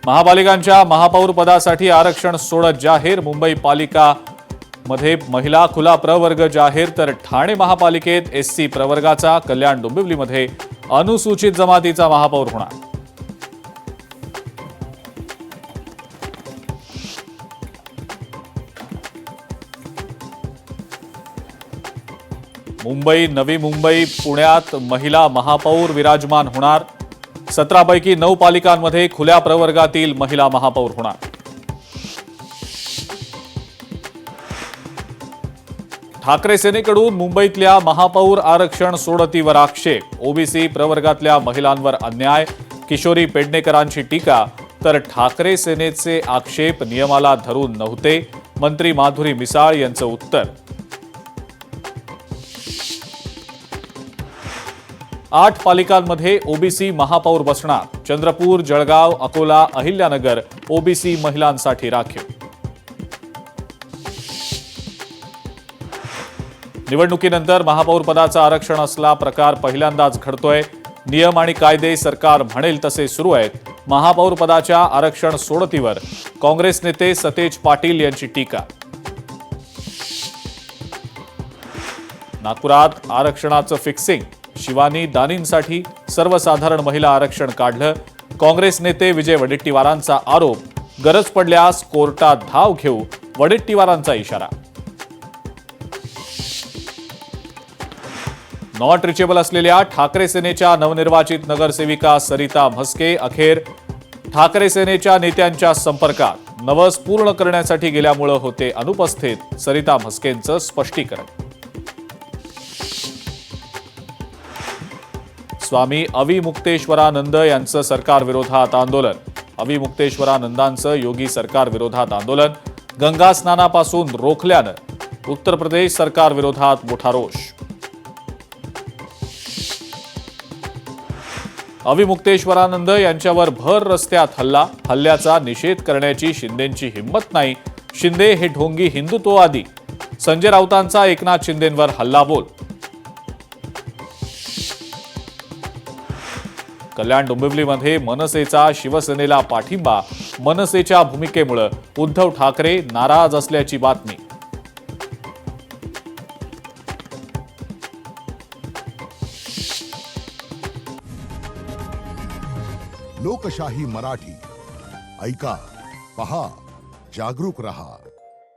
महापालिकांच्या महापौर पदासाठी आरक्षण सोडत जाहीर। मुंबई पालिका मध्ये महिला खुला प्रवर्ग जाहीर, तर ठाणे महापालिकेत एससी प्रवर्गाचा, कल्याण डोंबिवलीमध्ये अनुसूचित जमातीचा महापौर होणार। मुंबई, नवी मुंबई, पुण्यात महिला महापौर विराजमान होणार। 17 पैकी 9 पालिकांमध्ये खुल्या प्रवर्गातील महिला महापौर होणार। ठाकरे सेनेकडून मुंबईतल्या महापौर आरक्षण सोडतीवर आक्षेप। ओबीसी प्रवर्गातल्या महिलांवर अन्याय, किशोरी पेडणेकरांची टीका, तर ठाकरे सेनेचे आक्षेप नियमाला धरून नव्हते। मंत्री माधुरी मिसाळ यांचं उत्तर। 8 पालिकांमध्ये ओबीसी महापौर बसणार। चंद्रपूर, जळगाव, अकोला, अहिल्यानगर ओबीसी महिलांसाठी राखीव। निवडणुकीनंतर महापौर पदाचा आरक्षण असला प्रकार पहिल्यांदाच घडतोय। नियम आणि कायदे सरकार म्हणेल तसे सुरू आहेत। महापौर पदाच्या आरक्षण सोडतीवर काँग्रेस नेते सतेज पाटील यांची टीका। नागपुरात आरक्षणाचं फिक्सिंग, शिवानी दानींसाठी सर्वसाधारण महिला आरक्षण काढलं। काँग्रेस नेते विजय वडेट्टीवारांचा आरोप, गरज पडल्यास कोर्टात धाव घेऊ, वडेट्टीवारांचा इशारा। नॉट रिचेबल असलेल्या ठाकरे सेनेच्या नवनिर्वाचित नगरसेविका सरिता म्हस्के अखेर ठाकरे सेनेच्या नेत्यांच्या संपर्कात। नवस पूर्ण करण्यासाठी गेल्यामुळे होते अनुपस्थित, सरिता म्हस्केंचं स्पष्टीकरण। स्वामी अविमुक्तेश्वरानंद यांचं सरकार विरोधात आंदोलन। अविमुक्तेश्वरानंदांचं योगी सरकार विरोधात आंदोलन। गंगा स्नानापासून रोखल्यानं उत्तर प्रदेश सरकार विरोधात मोठा रोष। अविमुक्तेश्वरानंद यांच्यावर भर रस्त्यात हल्ल्याचा निषेध करण्याची शिंदेंची हिंमत नाही। शिंदे हे ढोंगी हिंदुत्ववादी। संजय राऊतांचा एकनाथ शिंदेंवर हल्लाबोल। कल्याण डोंबिवलीमध्ये मनसेचा शिवसेनेला पाठिंबा। मनसेच्या भूमिकेमुळे उद्धव ठाकरे नाराज असल्याची बातमी। लोकशाही मराठी ऐका, पहा, जागरूक रहा।